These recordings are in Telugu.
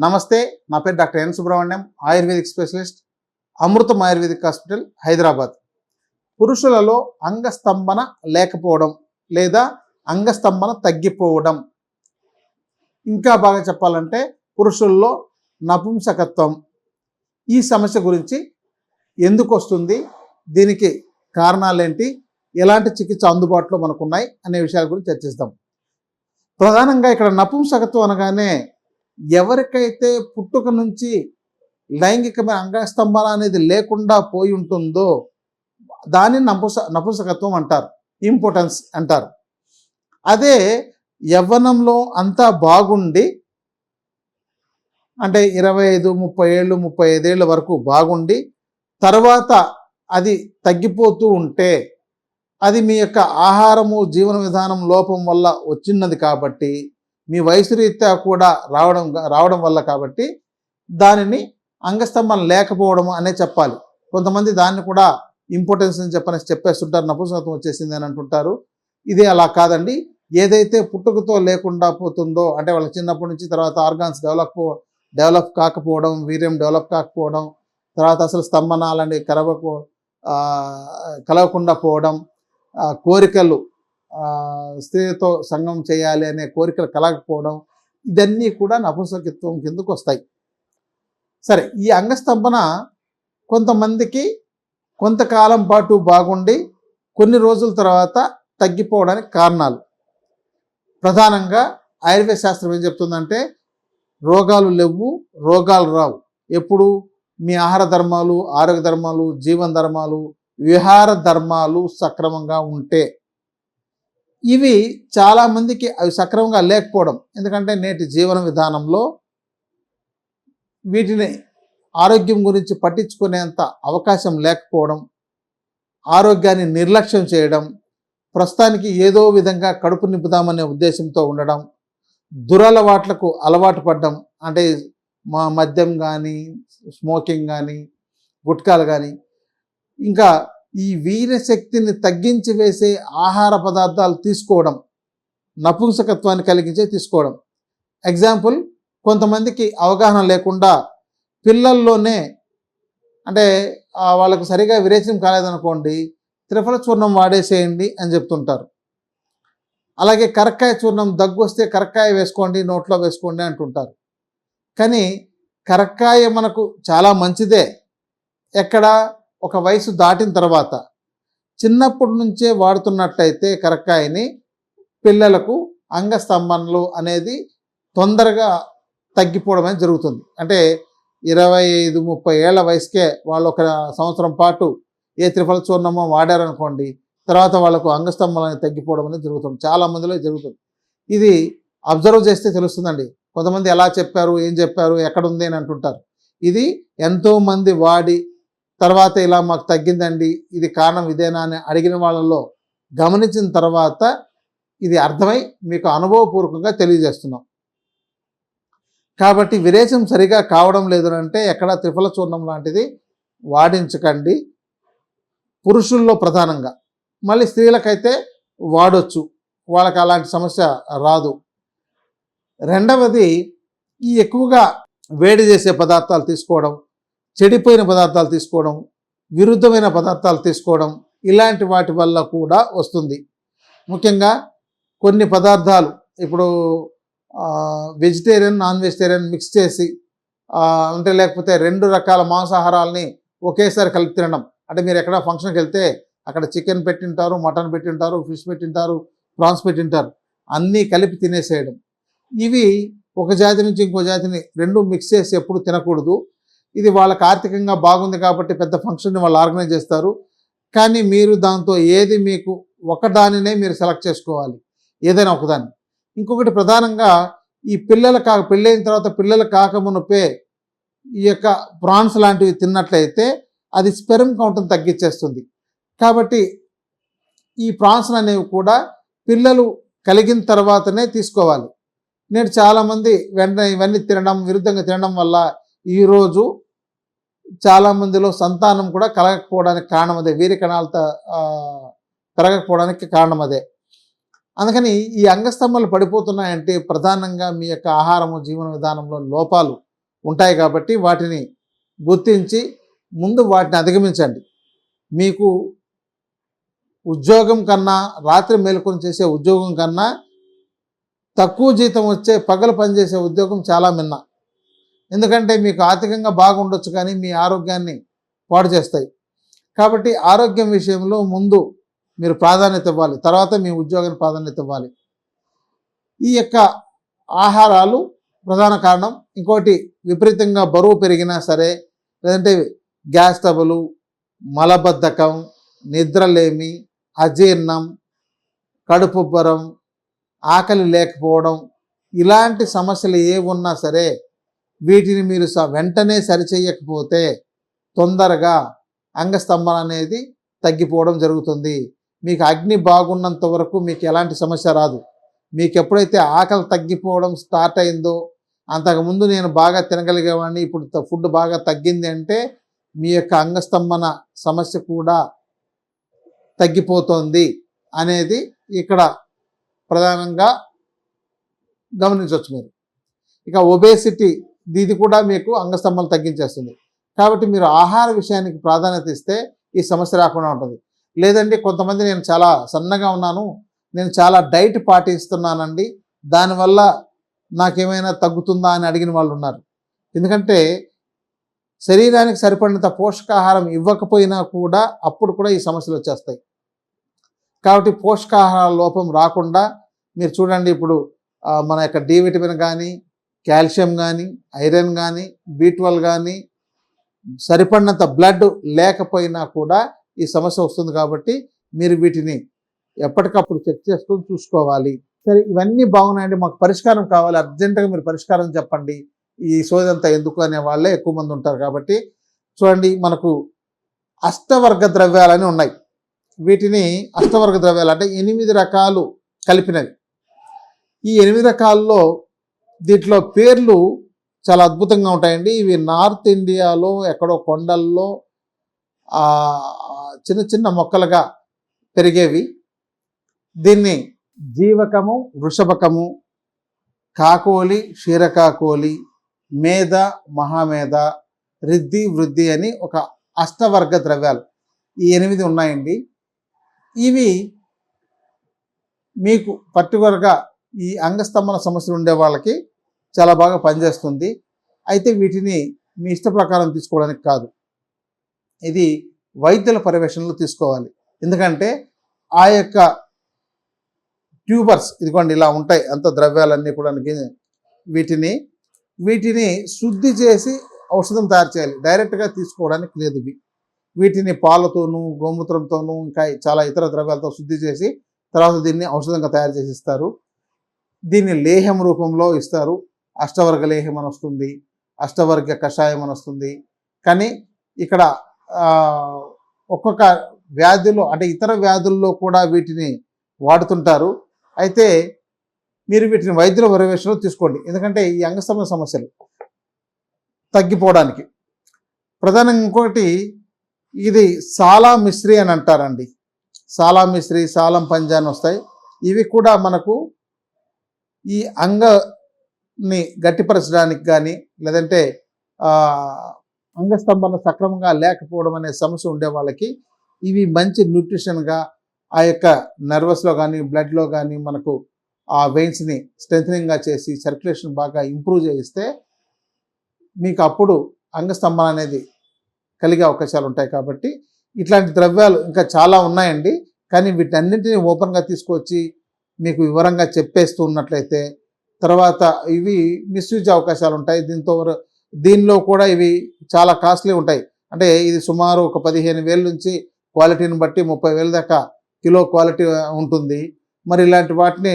నమస్తే, నా పేరు doctor N Subrahmanyam, ayurvedic specialist, Amrutham ayurvedic hospital, Hyderabad. పురుషులలో అంగస్తంభన లేకపోవడం లేదా అంగస్తంభన తగ్గిపోవడం, ఇంకా బాగా చెప్పాలంటే పురుషుల్లో నపుంసకత్వం, ఈ సమస్య గురించి ఎందుకు వస్తుంది, దీనికి కారణాలేంటి, ఎలాంటి చికిత్స అందుబాటులో మనకున్నాయి అనే విషయాల గురించి చర్చిస్తాం. ప్రధానంగా ఇక్కడ నపుంసకత్వం అనగానే ఎవరికైతే పుట్టుక నుంచి లైంగికమైన అంగస్తంభన అనేది లేకుండా పోయి ఉంటుందో దాన్ని నపుంసకత్వం అంటారు, ఇంపార్టెన్స్ అంటారు. అదే యవ్వనంలో అంతా బాగుండి, అంటే 25-30 ఏళ్ళు 35 ఏళ్ళ వరకు బాగుండి తర్వాత అది తగ్గిపోతూ ఉంటే అది మీ యొక్క ఆహారము జీవన విధానం లోపం వల్ల వచ్చినది కాబట్టి, మీ వయసు రీత్యా కూడా రావడం వల్ల కాబట్టి దానిని అంగస్తంభన లేకపోవడం అనే చెప్పాలి. కొంతమంది దాన్ని కూడా ఇంపార్టెన్స్ అని చెప్పేస్తుంటారు, నపుంసకత్వం వచ్చేసింది అని అంటుంటారు. ఇది అలా కాదండి. ఏదైతే పుట్టుకతో లేకుండా పోతుందో, అంటే వాళ్ళకి చిన్నప్పటి నుంచి తర్వాత ఆర్గాన్స్ డెవలప్ కాకపోవడం, వీర్యం డెవలప్ కాకపోవడం, తర్వాత అసలు స్తంభనాలని కలవకుండా పోవడం, కోరికలు స్త్రీతో సంగం చేయాలి అనే కోరికలు కలగకపోవడం, ఇదన్నీ కూడా నపుంసకత్వం కిందకు వస్తాయి. సరే, ఈ అంగస్తంభన కొంతమందికి కొంతకాలం పాటు బాగుండి కొన్ని రోజుల తర్వాత తగ్గిపోవడానికి కారణాలు ప్రధానంగా ఆయుర్వేద శాస్త్రం ఏం చెప్తుందంటే, రోగాలు లేవు, రోగాలు రావు. ఎప్పుడు మీ ఆహార ధర్మాలు, ఆరోగ్య ధర్మాలు, జీవన ధర్మాలు, విహార ధర్మాలు సక్రమంగా ఉంటే. ఇవి చాలామందికి అవి సక్రమంగా లేకపోవడం, ఎందుకంటే నేటి జీవన విధానంలో వీటిని ఆరోగ్యం గురించి పట్టించుకునేంత అవకాశం లేకపోవడం, ఆరోగ్యాన్ని నిర్లక్ష్యం చేయడం, ప్రస్తుతానికి ఏదో విధంగా కడుపు నింపుదామనే ఉద్దేశంతో ఉండడం, దురలవాట్లకు అలవాటు పడడం, అంటే మద్యం కానీ, స్మోకింగ్ కానీ, గుట్కాలు కానీ, ఇంకా ఈ వీర్యశక్తిని తగ్గించి వేసే ఆహార పదార్థాలు తీసుకోవడం, నపుంసకత్వాన్ని కలిగించే తీసుకోవడం. ఎగ్జాంపుల్, కొంతమందికి అవగాహన లేకుండా పిల్లల్లోనే, అంటే వాళ్ళకు సరిగా విరేచనం కాలేదనుకోండి, త్రిఫల చూర్ణం వాడేసేయండి అని చెప్తుంటారు. అలాగే కరక్కాయ చూర్ణం, దగ్గు వస్తే కరక్కాయ వేసుకోండి, నోట్లో వేసుకోండి అంటుంటారు. కానీ కరక్కాయ మనకు చాలా మంచిదే, ఎక్కడ ఒక వయసు దాటిన తర్వాత. చిన్నప్పటి నుంచే వాడుతున్నట్టయితే కరక్కాయని పిల్లలకు అంగస్తంభనలు అనేది తొందరగా తగ్గిపోవడం అనేది జరుగుతుంది. అంటే 25-30 ఏళ్ల వయసుకే వాళ్ళు ఒక సంవత్సరం పాటు ఏ త్రిఫల చూర్ణమో వాడారనుకోండి, తర్వాత వాళ్ళకు అంగస్తంభన అనేది తగ్గిపోవడం అనేది జరుగుతుంది, చాలా మందిలో జరుగుతుంది. ఇది అబ్జర్వ్ చేస్తే తెలుస్తుందండి. కొంతమంది ఎలా చెప్పారు, ఏం చెప్పారు, ఎక్కడుంది అని అంటుంటారు. ఇది ఎంతోమంది వాడి తర్వాత ఇలా మాకు తగ్గిందండి, ఇది కారణం ఇదేనా అని అడిగిన వాళ్ళలో గమనించిన తర్వాత ఇది అర్థమై మీకు అనుభవపూర్వకంగా తెలియజేస్తున్నాం. కాబట్టి విరేచనం సరిగా కావడం లేదు అంటే ఎక్కడ త్రిఫల చూర్ణం లాంటిది వాడించకండి, పురుషుల్లో ప్రధానంగా. మళ్ళీ స్త్రీలకైతే వాడొచ్చు, వాళ్ళకి అలాంటి సమస్య రాదు. రెండవది, ఈ ఎక్కువగా వేడి చేసే పదార్థాలు తీసుకోవడం, చెడిపోయిన పదార్థాలు తీసుకోవడం, విరుద్ధమైన పదార్థాలు తీసుకోవడం, ఇలాంటి వాటి వల్ల కూడా వస్తుంది. ముఖ్యంగా కొన్ని పదార్థాలు ఇప్పుడు వెజిటేరియన్, నాన్ వెజిటేరియన్ మిక్స్ చేసి, అంటే లేకపోతే 2 రకాల మాంసాహారాలని ఒకేసారి కలిపి తినడం. అంటే మీరు ఎక్కడ ఫంక్షన్కి వెళ్తే అక్కడ చికెన్ పెట్టింటారు, మటన్ పెట్టింటారు, ఫిష్ పెట్టింటారు, ప్రాన్స్ పెట్టింటారు, అన్నీ కలిపి తినేసేయడం. ఇవి ఒక జాతి నుంచి ఇంకో జాతిని 2 మిక్స్ చేసి ఎప్పుడు తినకూడదు. ఇది వాళ్ళకి ఆర్థికంగా బాగుంది కాబట్టి పెద్ద ఫంక్షన్ని వాళ్ళు ఆర్గనైజ్ చేస్తారు. కానీ మీరు దాంతో ఏది మీకు ఒకదానినే మీరు సెలెక్ట్ చేసుకోవాలి, ఏదైనా ఒకదాన్ని. ఇంకొకటి ప్రధానంగా ఈ పెళ్ళైన తర్వాత పిల్లలు కాకమునుపే ఈ యొక్క ప్రాన్స్ లాంటివి తిన్నట్లయితే అది స్పెర్మ్ కౌంట్ని తగ్గించేస్తుంది. కాబట్టి ఈ ప్రాన్స్ అనేవి కూడా పిల్లలు కలిగిన తర్వాతనే తీసుకోవాలి. నేడు చాలామంది వెంటనే ఇవన్నీ తినడం, విరుద్ధంగా తినడం వల్ల ఈరోజు చాలామందిలో సంతానం కూడా కలగకపోవడానికి కారణం అదే, వీర్య కణాలు పెరగకపోవడానికి కారణం అదే. అందుకని ఈ అంగస్తంభాలు పడిపోతున్నాయంటే ప్రధానంగా మీ యొక్క ఆహారము జీవన విధానంలో లోపాలు ఉంటాయి కాబట్టి వాటిని గుర్తించి ముందు వాటిని అధిగమించండి. మీకు ఉద్యోగం కన్నా, రాత్రి మేలుకొని చేసే ఉద్యోగం కన్నా తక్కువ జీతం వచ్చే పగలు పనిచేసే ఉద్యోగం చాలా మిన్న. ఎందుకంటే మీకు ఆర్థికంగా బాగుండొచ్చు కానీ మీ ఆరోగ్యాన్ని పాడు చేస్తాయి. కాబట్టి ఆరోగ్యం విషయంలో ముందు మీరు ప్రాధాన్యత ఇవ్వాలి, తర్వాత మీ ఉద్యోగానికి ప్రాధాన్యత ఇవ్వాలి. ఈ యొక్క ఆహారాలు ప్రధాన కారణం. ఇంకోటి, విపరీతంగా బరువు పెరిగినా సరే, లేదంటే గ్యాస్ ట్రబులు, మలబద్ధకం, నిద్రలేమి, అజీర్ణం, కడుపుబ్బరం, ఆకలి లేకపోవడం, ఇలాంటి సమస్యలు ఏ ఉన్నా సరే వీటిని మీరు వెంటనే సరిచేయకపోతే తొందరగా అంగస్తంభన అనేది తగ్గిపోవడం జరుగుతుంది. మీకు అగ్ని బాగున్నంత వరకు మీకు ఎలాంటి సమస్య రాదు. మీకు ఎప్పుడైతే ఆకలి తగ్గిపోవడం స్టార్ట్ అయిందో, అంతకుముందు నేను బాగా తినగలిగేవాడిని, ఇప్పుడు ఫుడ్ బాగా తగ్గింది అంటే మీ యొక్క అంగస్తంభన సమస్య కూడా తగ్గిపోతుంది అనేది ఇక్కడ ప్రధానంగా గమనించవచ్చు మీరు. ఇక ఒబేసిటీ, ఇది కూడా మీకు అంగస్తంభన తగ్గించేస్తుంది. కాబట్టి మీరు ఆహార విషయానికి ప్రాధాన్యత ఇస్తే ఈ సమస్య రాకుండా ఉంటుంది. లేదండి, కొంతమంది నేను చాలా సన్నగా ఉన్నాను, నేను చాలా డైట్ పాటిస్తున్నానండి, దానివల్ల నాకేమైనా తగ్గుతుందా అని అడిగిన వాళ్ళు ఉన్నారు. ఎందుకంటే శరీరానికి సరిపడినంత పోషకాహారం ఇవ్వకపోయినా కూడా అప్పుడు కూడా ఈ సమస్యలు వచ్చేస్తాయి. కాబట్టి పోషకాహార లోపం రాకుండా మీరు చూడండి, ఇప్పుడు మన యొక్క డి విటమిన్ కానీ, కాల్షియం కానీ, ఐరన్ కానీ, B12 కానీ, సరిపడినంత బ్లడ్ లేకపోయినా కూడా ఈ సమస్య వస్తుంది. కాబట్టి మీరు వీటిని ఎప్పటికప్పుడు చెక్ చేసుకొని చూసుకోవాలి. సరే, ఇవన్నీ బాగున్నాయండి, మాకు పరిష్కారం కావాలి, అర్జెంటుగా మీరు పరిష్కారం చెప్పండి, ఈ సోదంతా ఎందుకు అనే వాళ్ళే ఎక్కువ మంది ఉంటారు. కాబట్టి చూడండి, మనకు అష్టవర్గ ద్రవ్యాలని ఉన్నాయి. వీటిని అష్టవర్గ ద్రవ్యాలు అంటే 8 రకాలు కలిపినవి. ఈ 8 రకాల్లో దీంట్లో పేర్లు చాలా అద్భుతంగా ఉంటాయండి. ఇవి నార్త్ ఇండియాలో ఎక్కడో కొండల్లో చిన్న చిన్న మొక్కలుగా పెరిగేవి. దీన్ని జీవకము, వృషభకము, కాకోలి, క్షీరకాకోలి, మేధ, మహామేధ, రిద్ధి, వృద్ధి అని ఒక అష్టవర్గ ద్రవ్యాలు ఈ 8 ఉన్నాయండి. ఇవి మీకు పర్టికులర్గా ఈ అంగస్తంభన సమస్యలు ఉండే వాళ్ళకి చాలా బాగా పనిచేస్తుంది. అయితే వీటిని మీ ఇష్ట ప్రకారం తీసుకోవడానికి కాదు, ఇది వైద్యుల పర్యవేక్షణలో తీసుకోవాలి. ఎందుకంటే ఆ యొక్క ట్యూబర్స్ ఇదిగోండి ఇలా ఉంటాయి, అంత ద్రవ్యాలన్నీ కూడా వీటిని శుద్ధి చేసి ఔషధం తయారు చేయాలి. డైరెక్ట్గా తీసుకోవడానికి లేదు. వీటిని పాలతోనూ, గోమూత్రంతోనూ, ఇంకా చాలా ఇతర ద్రవ్యాలతో శుద్ధి చేసి తర్వాత దీన్ని ఔషధంగా తయారు చేసి ఇస్తారు. దీన్ని లేహం రూపంలో ఇస్తారు. అష్టవర్గ లేహం అని వస్తుంది, అష్టవర్గ కషాయం అని వస్తుంది. కానీ ఇక్కడ ఒక్కొక్క వ్యాధిలో అంటే ఇతర వ్యాధుల్లో కూడా వీటిని వాడుతుంటారు. అయితే మీరు వీటిని వైద్యుల పర్యవేక్షణలో తీసుకోండి. ఎందుకంటే ఈ అంగస్తంభన సమస్యలు తగ్గిపోవడానికి ప్రధానంగా ఇంకొకటి, ఇది సాలా మిశ్రీ అని అంటారండి. సాలా మిశ్రీ, సాలం పంజా అని వస్తాయి. ఇవి కూడా మనకు ఈ అంగాన్ని గట్టిపరచడానికి కానీ, లేదంటే అంగస్తంభన సక్రమంగా లేకపోవడం అనే సమస్య ఉండే వాళ్ళకి ఇవి మంచి న్యూట్రిషన్గా ఆ యొక్క నర్వస్లో కానీ, బ్లడ్లో కానీ మనకు ఆ వెయిన్స్ని స్ట్రెంథనింగ్గా చేసి సర్క్యులేషన్ బాగా ఇంప్రూవ్ చేయిస్తే మీకు అప్పుడు అంగస్తంభన అనేది కలిగే అవకాశాలు ఉంటాయి. కాబట్టి ఇట్లాంటి ద్రవ్యాలు ఇంకా చాలా ఉన్నాయండి. కానీ వీటన్నింటినీ ఓపెన్గా తీసుకొచ్చి మీకు వివరంగా చెప్పేస్తూ ఉన్నట్లయితే తర్వాత ఇవి మిస్యూజ్ అవకాశాలు ఉంటాయి. దీనిలో కూడా ఇవి చాలా కాస్ట్లీ ఉంటాయి. అంటే ఇది సుమారు ఒక 15,000 నుంచి క్వాలిటీని బట్టి 30,000 దాకా కిలో క్వాలిటీ ఉంటుంది. మరి ఇలాంటి వాటిని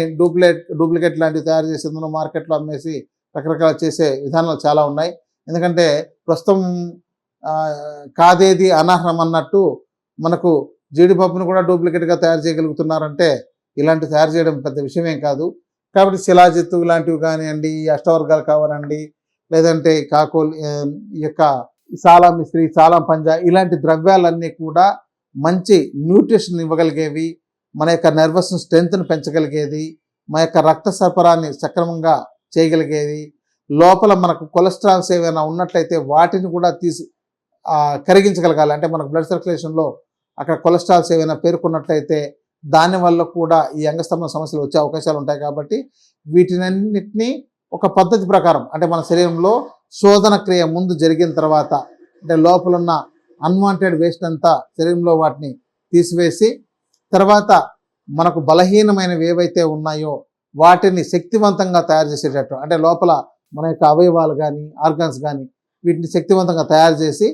డూప్లికేట్ లాంటివి తయారు చేసి మార్కెట్లో అమ్మేసి రకరకాల చేసే విధానాలు చాలా ఉన్నాయి. ఎందుకంటే ప్రస్తుతం కాదేది అనర్హం అన్నట్టు మనకు జీడిపప్పును కూడా డూప్లికేట్గా తయారు చేయగలుగుతున్నారంటే ఇలాంటి తయారు చేయడం పెద్ద విషయమేం కాదు. కాబట్టి శిలాజిత్తు ఇలాంటివి కానివ్వండి, అష్టవర్గాలు కావాలండి, లేదంటే కాకోల్ ఈ యొక్క సాలా మిశ్రీ, సాలం పంజా ఇలాంటి ద్రవ్యాలన్నీ కూడా మంచి న్యూట్రిషన్ ఇవ్వగలిగేవి, మన యొక్క నర్వస్ స్ట్రెంగ్త్ని పెంచగలిగేది, మన యొక్క రక్త సరఫరాని సక్రమంగా చేయగలిగేది, లోపల మనకు కొలెస్ట్రాల్స్ ఏమైనా ఉన్నట్లయితే వాటిని కూడా కరిగించగలగాలి. అంటే మనకు బ్లడ్ సర్క్యులేషన్లో అక్కడ కొలెస్ట్రాల్స్ ఏమైనా పేర్కొన్నట్లయితే దానివల్ల కూడా ఈ అంగస్తంభన సమస్యలు వచ్చే అవకాశాలు ఉంటాయి. కాబట్టి వీటినన్నిటినీ ఒక పద్ధతి ప్రకారం, అంటే మన శరీరంలో శోధన క్రియ ముందు జరిగిన తర్వాత, అంటే లోపల ఉన్న అన్వాంటెడ్ వేస్ట్ అంతా శరీరంలో వాటిని తీసివేసి, తర్వాత మనకు బలహీనమైనవి ఏవైతే ఉన్నాయో వాటిని శక్తివంతంగా తయారు చేసేటట్టు, అంటే లోపల మన యొక్క అవయవాలు కానీ ఆర్గాన్స్ కానీ వీటిని శక్తివంతంగా తయారు చేసి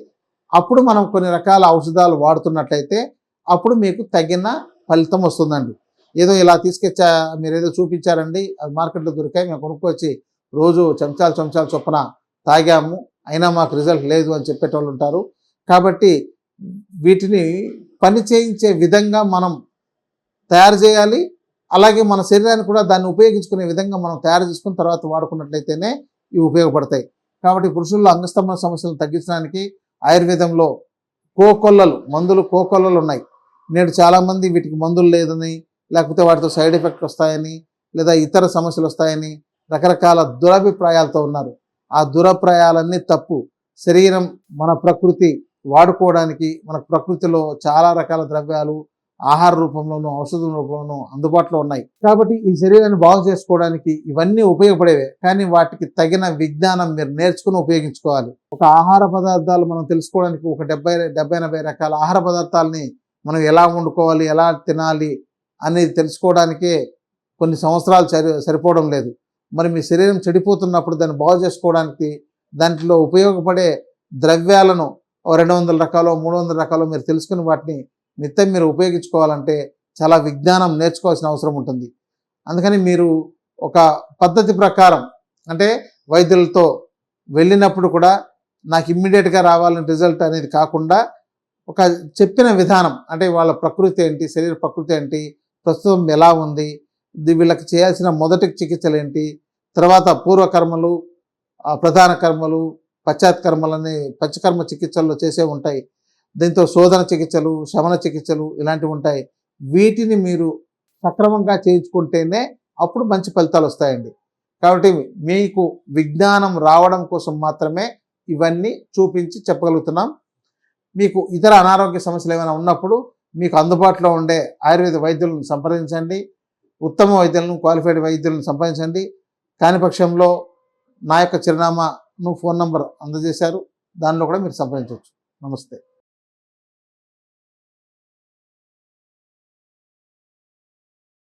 అప్పుడు మనం కొన్ని రకాల ఔషధాలు వాడుతున్నట్లయితే అప్పుడు మీకు తగిన ఫలితం వస్తుందండి. ఏదో ఇలా తీసుకొచ్చా, మీరు ఏదో చూపించారండి, అది మార్కెట్లో దొరికాయి, మేము కొనుక్కొచ్చి రోజు చెంచాలు చొప్పున తాగాము, అయినా మాకు రిజల్ట్ లేదు అని చెప్పేటోళ్ళు ఉంటారు. కాబట్టి వీటిని పని చేయించే విధంగా మనం తయారు చేయాలి. అలాగే మన శరీరాన్ని కూడా దాన్ని ఉపయోగించుకునే విధంగా మనం తయారు చేసుకుని తర్వాత వాడుకున్నట్లయితేనే ఇవి ఉపయోగపడతాయి. కాబట్టి పురుషుల్లో అంగస్తంభన సమస్యలను తగ్గించడానికి ఆయుర్వేదంలో కోకొల్లలు ఉన్నాయి. నేడు చాలామంది వీటికి మందులు లేదని, లేకపోతే వాటితో సైడ్ ఎఫెక్ట్ వస్తాయని, లేదా ఇతర సమస్యలు వస్తాయని రకరకాల దురభిప్రాయాలతో ఉన్నారు. ఆ దురభిప్రాయాలన్నీ తప్పు. శరీరం మన ప్రకృతి వాడుకోవడానికి మన ప్రకృతిలో చాలా రకాల ద్రవ్యాలు ఆహార రూపంలోనూ ఔషధం రూపంలోనూ అందుబాటులో ఉన్నాయి. కాబట్టి ఈ శరీరాన్ని బాగు చేసుకోవడానికి ఇవన్నీ ఉపయోగపడేవే, కానీ వాటికి తగిన విజ్ఞానం మీరు నేర్చుకుని ఉపయోగించుకోవాలి. ఒక ఆహార పదార్థాలు మనం తెలుసుకోవడానికి ఒక 70-80 రకాల ఆహార పదార్థాలని మనం ఎలా వండుకోవాలి, ఎలా తినాలి అనేది తెలుసుకోవడానికే కొన్ని సంవత్సరాలు సరిపోవడం లేదు. మరి మీ శరీరం చెడిపోతున్నప్పుడు దాన్ని బాగు చేసుకోవడానికి దాంట్లో ఉపయోగపడే ద్రవ్యాలను 200 రకాలు 300 రకాలు మీరు తెలుసుకుని వాటిని నిత్యం మీరు ఉపయోగించుకోవాలంటే చాలా విజ్ఞానం నేర్చుకోవాల్సిన అవసరం ఉంటుంది. అందుకని మీరు ఒక పద్ధతి ప్రకారం, అంటే వైద్యులతో వెళ్ళినప్పుడు కూడా నాకు ఇమ్మీడియట్గా రావాలని రిజల్ట్ అనేది కాకుండా ఒక చెప్పిన విధానం, అంటే వాళ్ళ ప్రకృతి ఏంటి, శరీర ప్రకృతి ఏంటి, ప్రస్తుతం ఎలా ఉంది, వీళ్ళకి చేయాల్సిన మొదటి చికిత్సలు ఏంటి, తర్వాత పూర్వకర్మలు, ప్రధాన కర్మలు, పశ్చాత్కర్మలని పంచకర్మ చికిత్సల్లో చేసే ఉంటాయి. దీంతో శోధన చికిత్సలు, శమన చికిత్సలు ఇలాంటివి ఉంటాయి. వీటిని మీరు సక్రమంగా చేయించుకుంటేనే అప్పుడు మంచి ఫలితాలు వస్తాయండి. కాబట్టి మీకు విజ్ఞానం రావడం కోసం మాత్రమే ఇవన్నీ చూపించి చెప్పగలుగుతున్నాం. మీకు ఇతర అనారోగ్య సమస్యలు ఏమైనా ఉన్నప్పుడు మీకు అందుబాటులో ఉండే ఆయుర్వేద వైద్యులను సంప్రదించండి. ఉత్తమ వైద్యులను, క్వాలిఫైడ్ వైద్యులను సంప్రదించండి. కాని పక్షంలో నా యొక్క చిరునామాను, ఫోన్ నంబర్ అందజేశారు, దానిలో కూడా మీరు సంప్రదించవచ్చు. నమస్తే.